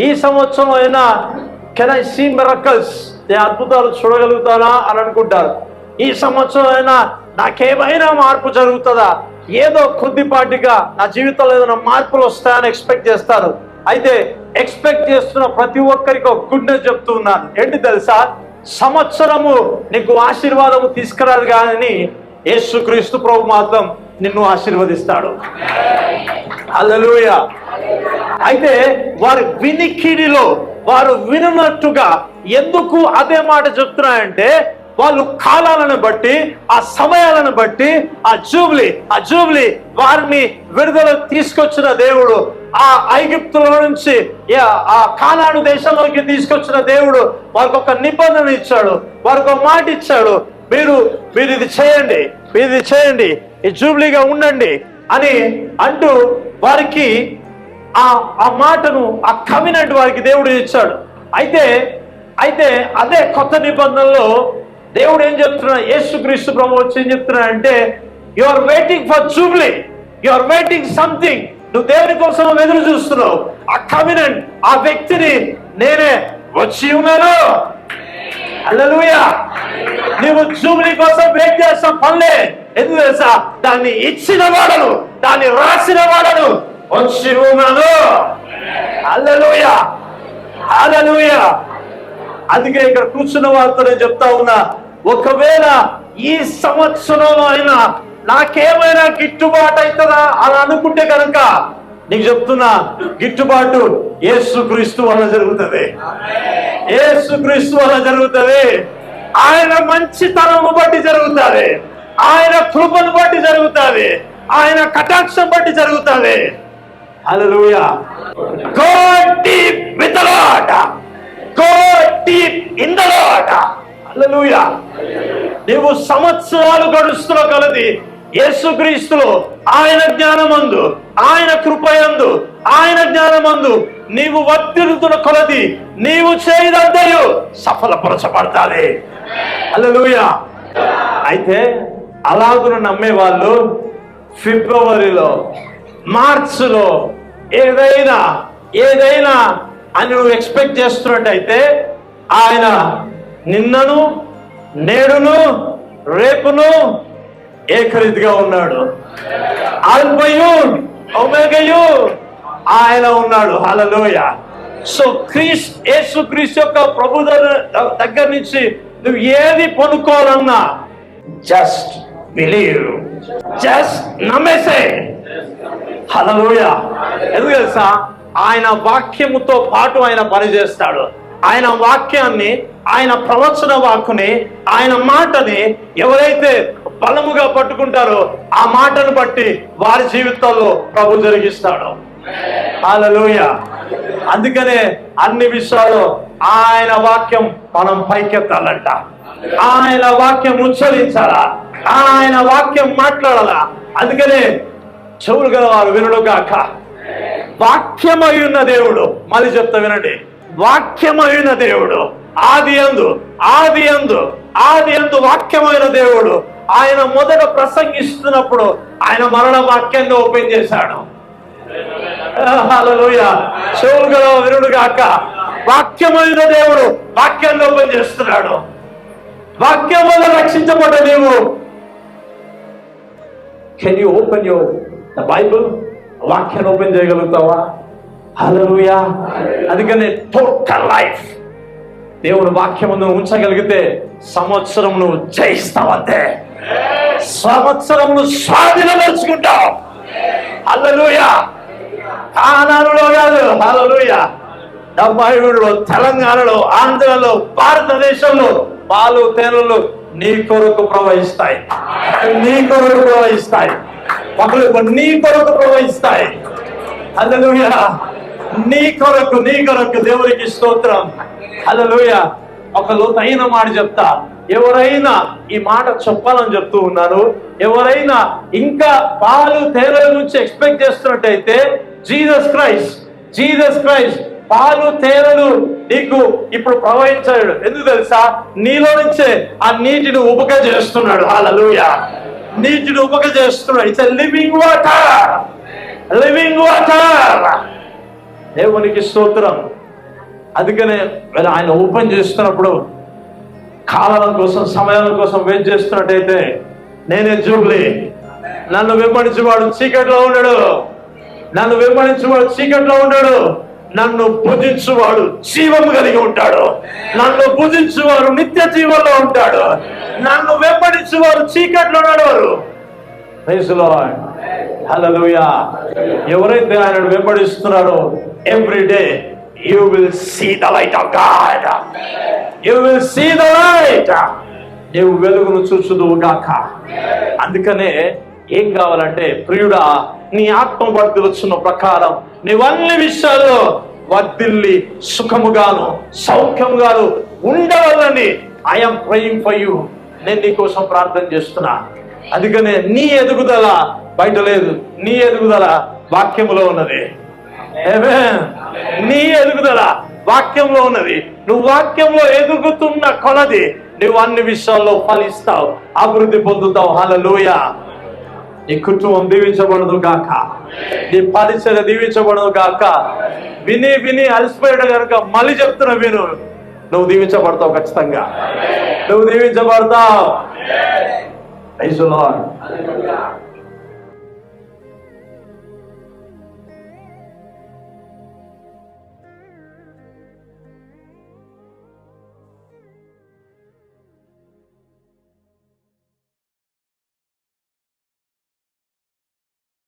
ఈ సంవత్సరం అయినా కెన్ ఐ సీ మిరకల్స్, నేను అద్భుతాలు చూడగలుగుతానా అని అనుకుంటారు. ఈ సంవత్సరం అయినా నాకేమైనా మార్పు జరుగుతుందా, ఏదో కొద్దిపాటిగా నా జీవితంలో ఏదైనా మార్పులు వస్తాయని ఎక్స్పెక్ట్ చేస్తారు. అయితే ఎక్స్పెక్ట్ చేస్తున్న ప్రతి ఒక్కరికి ఒక గుడ్ న్యూస్ చెప్తూ ఉన్నాను. ఏంటి తెలుసా? సంవత్సరము నీకు ఆశీర్వాదము తీసుకురాదు కానీ యేసుక్రీస్తు ప్రభు మాత్రం నిన్ను ఆశీర్వదిస్తాడు. హల్లెలూయా. అయితే వారి వినికిడిలో వారు వినున్నట్టుగా ఎందుకు అదే మాట చెప్తున్నాయంటే, వాళ్ళు కాలాలను బట్టి, ఆ సమయాలను బట్టి, ఆ జూబ్లీ వారిని విడుదల తీసుకొచ్చిన దేవుడు, ఆ ఐగుప్తులో నుంచి ఆ కానాను దేశంలోకి తీసుకొచ్చిన దేవుడు వారికి ఒక నిబంధన ఇచ్చాడు, వారికి ఒక మాట ఇచ్చాడు. మీరు ఇది చేయండి, ఈ జూబ్లీగా ఉండండి అని అంటూ వారికి ఆ మాటను, ఆ కవినెంట్ వారికి దేవుడు ఇచ్చాడు. అయితే అదే కొత్త నిబంధనలో దేవుడు ఏం చెప్తున్నా, యేసుక్రీస్తు ప్రభు వచ్చి ఏం చెప్తున్నా అంటే, you are waiting for jubilee, you are waiting something. నువ్వు దేవుని కోసం ఎదురు చూస్తున్నావు. ఆ కవినెంట్, ఆ వ్యక్తిని నేనే వచ్చి ఉన్నాను. హల్లెలూయా. నువ్వు జూబ్లీ కోసం వెయిట్ చేస్తాం పనులే. ఎందుకు తెలుసా? దాన్ని ఇచ్చిన వాడను, దాన్ని రాసిన వాడను వచ్చి ఉన్నాను. హల్లెలూయా, హల్లెలూయా. అందుకే ఇక్కడ కూర్చున్న వారితో నేను చెప్తా ఉన్నా, ఒకవేళ ఈ సంవత్సరం అయినా నాకేమైనా గిట్టుబాటు అవుతుందా అని అనుకుంటే కనుక నీకు చెప్తున్నా, గిట్టుబాటు యేసుక్రీస్తు వల్ల జరుగుతుంది. యేసుక్రీస్తు వల్ల జరుగుతుంది. ఆయన మంచితనము బట్టి జరుగుతుంది, ఆయన కృపను బట్టి జరుగుతుంది, ఆయన కటాక్షం బట్టి జరుగుతుంది. హల్లెలూయా. Go deep with the Lord. Go deep in the Lord. హల్లెలూయా. నీవు సంవత్సరాలు గడుస్తున్న కొలది యేసుక్రీస్తులో, ఆయన జ్ఞానమందు, ఆయన కృపయందు, ఆయన జ్ఞానమందు నీవు వర్ధిల్లుతున్న కొలది నీవు చేయదంతయు సఫలపరచబడతాది. హల్లెలూయా. అయితే అలాగున నమ్మే వాళ్ళు ఫిబ్రవరిలో, మార్చిలో ఏదైనా అని నువ్వు ఎక్స్పెక్ట్ చేస్తున్నట్టయితే ఆయన నిన్నను, నేడును, రేపును ఏకరీతిగా ఉన్నాడు. ఆల్ఫయు ఒమేగాయు ఆయన ఉన్నాడు. హల్లెలూయా. సో యేసుక్రీస్తు యొక్క ప్రభు దగ్గర నుంచి నువ్వు ఏది పొందుకోవాలన్నా జస్ట్ బిలీవ్, జస్ట్ నమ్మేసే. హల్లెలూయా. ఎందుకు తెలుసా? ఆయన వాక్యముతో పాటు ఆయన పనిచేస్తాడు. ఆయన వాక్యాన్ని, ఆయన ప్రవచన వాక్కుని, ఆయన మాటని ఎవరైతే బలముగా పట్టుకుంటారో ఆ మాటను బట్టి వారి జీవితాల్లో ప్రభు జరిగిస్తాడు. హల్లెలూయా. అందుకనే అన్ని విషయాల్లో ఆయన వాక్యం మనం పైకెత్తాలంట, ఆయన వాక్యం ఉచ్చరించాలా, ఆయన వాక్యం మాట్లాడాలా. అందుకనే చెవులు గలవారు వినుడు గాక. వాక్యమై ఉన్న దేవుడు, మళ్ళీ చెప్తా వినండి, వాక్యమైన దేవుడు, ఆది యందు వాక్యమైన దేవుడు. ఆయన మొదట ప్రసంగిస్తున్నప్పుడు ఆయన మరణ వాక్యాన్ని ఓపెన్ చేశాడు. హల్లెలూయా. చెవులు గల వినుడు గాక. వాక్యమైన దేవుడు వాక్యాన్ని ఓపెన్ చేస్తున్నాడు. వాక్యం వల్ల రక్షించబడ్డ నీవు, can you open the Bible? వాక్యాన్ని ఓపెన్ చేయగలుగుతావా? హల్లెలూయా. అందుకనే టోటల్ లైఫ్ దేవుని వాక్యం ఉంచగలిగితే సంవత్సరం నువ్వు జయిస్తావంతే. సంవత్సరం నువ్వు స్వాధీనపరుచుకుంటావు. హల్లెలూయా. కానానులో కాదు, హల్లెలూయా, 77లో, తెలంగాణలో, ఆంధ్రలో, భారతదేశంలో పాలు తేనెలు నీ కొరకు ప్రవహిస్తాయి, నీ కొరకు ప్రవహిస్తాయి, నీ కొరకు ప్రవహిస్తాయి. హల్లెలూయా. నీ కొరకు దేవునికి స్తోత్రం. హల్లెలూయా. ఒక లోతైన మాట చెప్తా. ఎవరైనా ఈ మాట చెప్పాలని చెప్తూ ఉన్నాను, ఎవరైనా ఇంకా పాలు తేనెల నుంచి ఎక్స్పెక్ట్ చేస్తున్నట్టయితే జీసస్ క్రైస్ట్ పాలు తేనెలు నీకు ఇప్పుడు ప్రవహించాడు. ఎందుకు తెలుసా? నీలో నుంచే ఆ నీటిని ఉపక చేస్తున్నాడు. హల్లెలూయా. నీటిని ఉపక చేస్తున్నాడు. It's living water. దేవునికి స్తోత్రం. అందుకనే ఆయన ఓపెన్ చేస్తున్నప్పుడు కాలాల కోసం సమయాల కోసం వెయిట్ చేస్తున్నట్టయితే నేనే జూబ్లీ, నన్ను వెంబడించేవాడు చీకట్లో ఉండడు, నన్ను వెంబడించేవాడు చీకట్లో ఉండడు, నన్ను పూజించువాడు జీవం కలిగి ఉంటాడు, నన్ను పూజించువారు నిత్య జీవంలో ఉంటాడు, నన్ను వెంబడించువారు చీకట్లో నడవరు. Praise the Lord, hallelujah. ఎవరైతే ఆయనను వెంబడిస్తున్నారో every day you will see the light of God, you will see the light. నీవు వెలుగును చూచుదువు గాక. అందుకనే ఏం కావాలంటే ప్రియుడా, నీ ఆత్మ వర్ధిల్లుచున్న ప్రకారం నీవన్ని విషయాల్లో వర్ధిల్లి సుఖముగాను సౌఖ్యముగాను ఉండవాలని ఐఎమ్ ప్రేయింగ్ ఫర్ యూ. నేను నీ కోసం ప్రార్థన చేస్తున్నా. అందుకనే నీ ఎదుగుదల బయట లేదు, నీ ఎదుగుదల వాక్యములో ఉన్నది. ఆమేన్. నీ ఎదుగుదల వాక్యంలో ఉన్నది. నువ్వు వాక్యంలో ఎదుగుతున్న కొలది నువ్వు అన్ని విషయాల్లో ఫలిస్తావు, అభివృద్ధి పొందుతావు. హల్లెలూయా. నీ కుటుంబం దీవించబడదు గాక, నీ పరిచర్య దీవించబడదు గాక. విని విని అలసిపోయాడు కనుక మళ్ళీ చెప్తున్నా, విను. నువ్వు దీవించబడతావు, ఖచ్చితంగా నువ్వు దీవించబడతావు. Praise the lord.